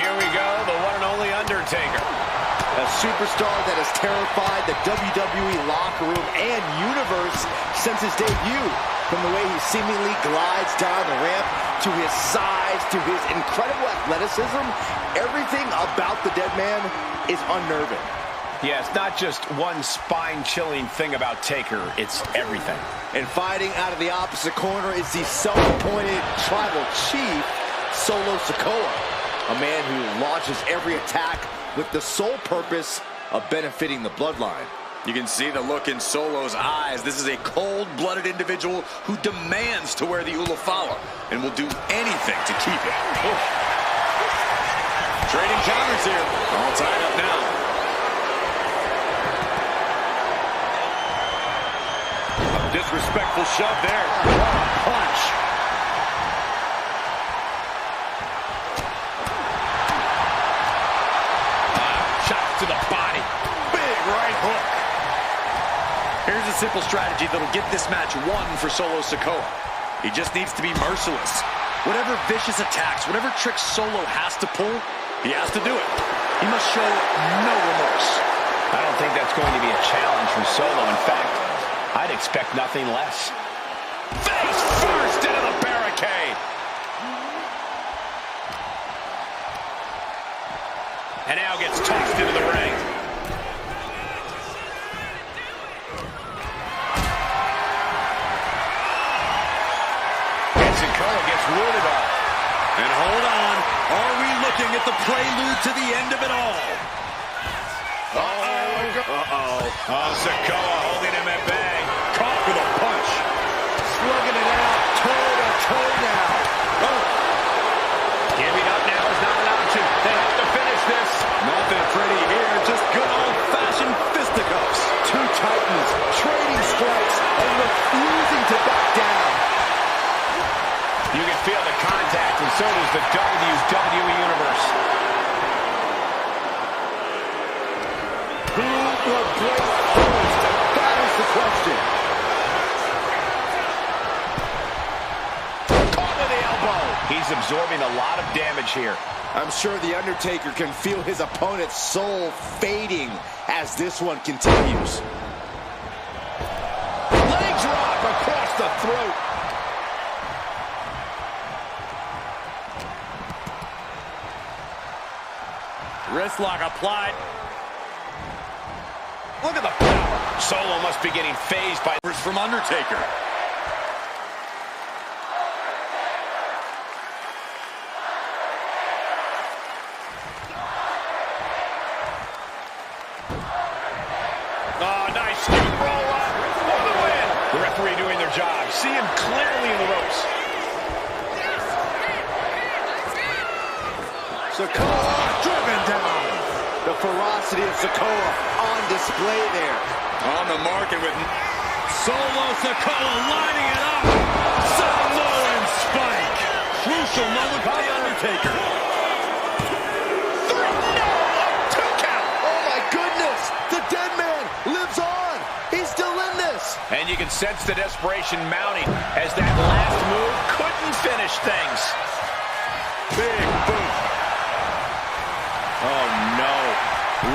here we go, the one and only Undertaker. A superstar that has terrified the WWE locker room and universe since his debut. From the way he seemingly glides down the ramp, to his size, to his incredible athleticism, everything about the Deadman is unnerving. Yeah, it's not just one spine-chilling thing about Taker, it's everything. And fighting out of the opposite corner is the self-appointed tribal chief, Solo Sikoa, a man who launches every attack with the sole purpose of benefiting the Bloodline. You can see the look in Solo's eyes. This is a cold-blooded individual who demands to wear the Ulafala and will do anything to keep it. Oof. Trading counters here. All tied up now. A disrespectful shove there. Punch. Shot to the body. Big right hook. Here's a simple strategy that'll get this match won for Solo Sikoa. He just needs to be merciless. Whatever vicious attacks, whatever tricks Solo has to pull, he has to do it. He must show no remorse. I don't think that's going to be a challenge for Solo. In fact, I'd expect nothing less. Face first into the barricade. And now gets tossed into the ring. Rooted off. And hold on, are we looking at the prelude to the end of it all? Oh, Sikoa holding him at bay. Caught with a punch. Slugging it out, toe-to-toe now. Oh. Giving up now is not an option. They have to finish this. Nothing pretty here, just good old-fashioned fisticuffs. Two titans trading strikes and refusing to back down. You can feel the contact, and so does the WWE Universe. Who will break first? That is the question. Caught with the elbow. He's absorbing a lot of damage here. I'm sure the Undertaker can feel his opponent's soul fading as this one continues. Leg drop across the throat. Wrist lock applied. Look at the power. Solo must be getting phased by From Undertaker. Oh, nice scoop roll up for the win. The referee doing their job. See him clearly in the ropes. Sikoa driven down. The ferocity of Sikoa on display there. On the market with Solo Sikoa lining it up. Samoan spike. Crucial moment by Undertaker. 3, no, a 2 count. Oh my goodness, the Deadman lives on. He's still in this. And you can sense the desperation mounting as that last move couldn't finish things. Big boot. Oh no,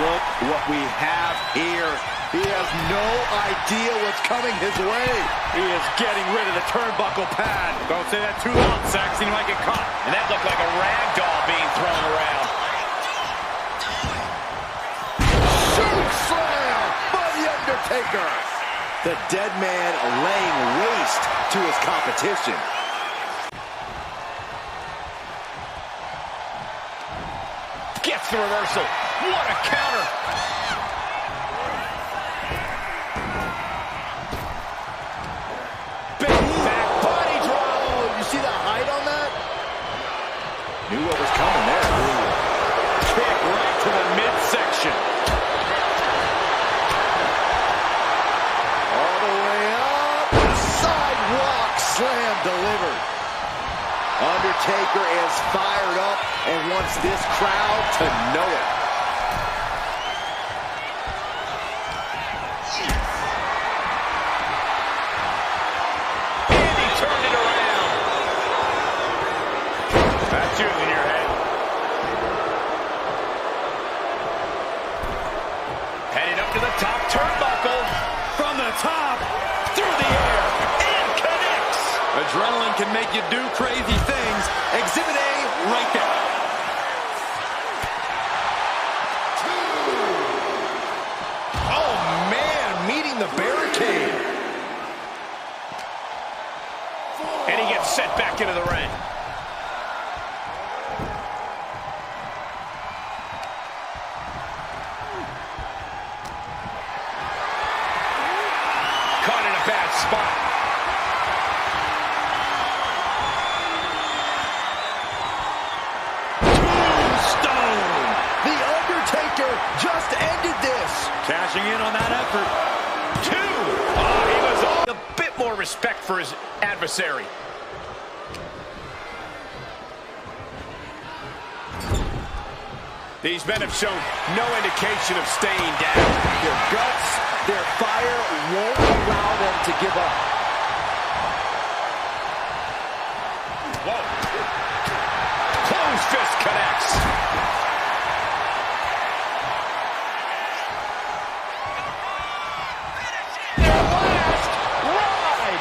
look what we have here. He has no idea what's coming his way. He is getting rid of the turnbuckle pad. Don't say that too loud, Saxon. You might get caught. And that looked like a rag doll being thrown around. Choke slam by The Undertaker. The Deadman laying waste to his competition. Gets the reversal. What a counter. Big back body drop. Oh, you see the height on that? Knew what was coming there. Kick right to the midsection. All the way up. Sidewalk slam delivered. Undertaker is fired up and wants this crowd to know it. And he turned it around. That's using your head. Adrenaline can make you do crazy things. Exhibit A right there. Oh, man, meeting the barricade. And he gets set back into the ring. Caught in a bad spot. Tombstone! The Undertaker just ended this. Cashing in on that effort. Two! Oh, he was all a bit more respect for his adversary. These men have shown no indication of staying down. Their guts, their fire won't allow them to give up. Whoa. Closed fist connects. Their last ride.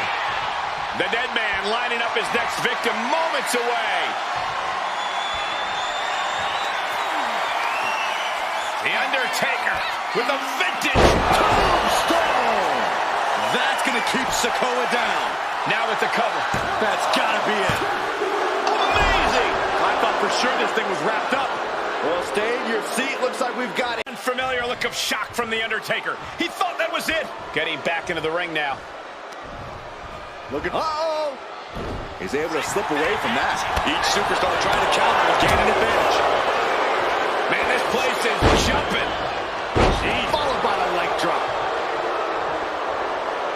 The Deadman lining up his next victim moments away. The Undertaker with a vintage tombstone. That's going to keep Sikoa down. Now with the cover. That's got to be it. Amazing! I thought for sure this thing was wrapped up. Well, stay in your seat. Looks like we've got it. Unfamiliar look of shock from the Undertaker. He thought that was it. Getting back into the ring now. Looking. Uh-oh! He's able to slip away from that. Each superstar trying to counter will gain an advantage. Man, this place is jumping. Jeez. Followed by a leg drop.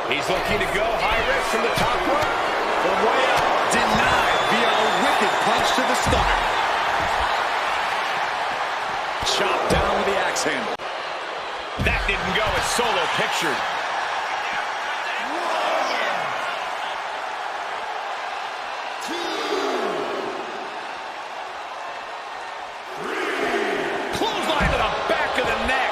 He's looking to go high risk from the top rope. From way up, denied via a wicked punch to the stomach. Chopped down with the axe handle. That didn't go as Solo pictured. Clothesline to the back of the neck.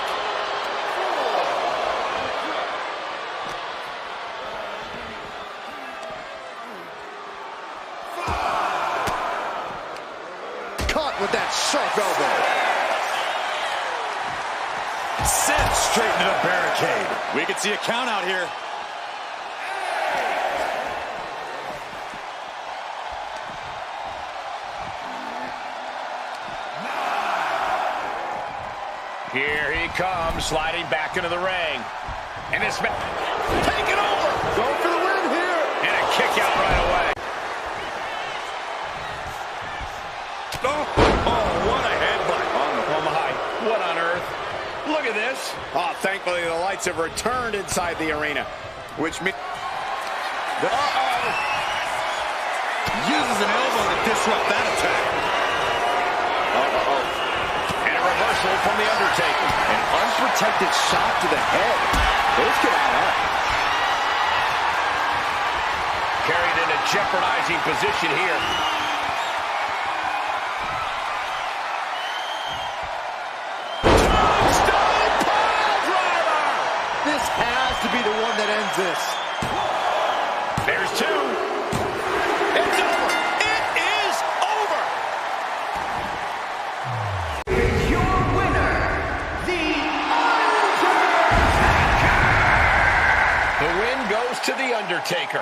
Caught with that sharp elbow. Sent straight into the barricade. We could see a count out here. Here he comes, sliding back into the ring. And this man taking over. Going for the win here. And a kick out right away. Oh, what a headbutt. Oh my, what on earth? Look at this. Oh, thankfully the lights have returned inside the arena. Which means... Uh-oh. Uses an elbow to disrupt that attack. Uh-oh. And a reversal from the Undertaker. An unprotected shot to the head. Those could add up. Carried in a jeopardizing position here. Tombstone piledriver! This has to be the one that ends this. There's two. It's over. It is over. Your winner, The Undertaker. The win goes to the Undertaker.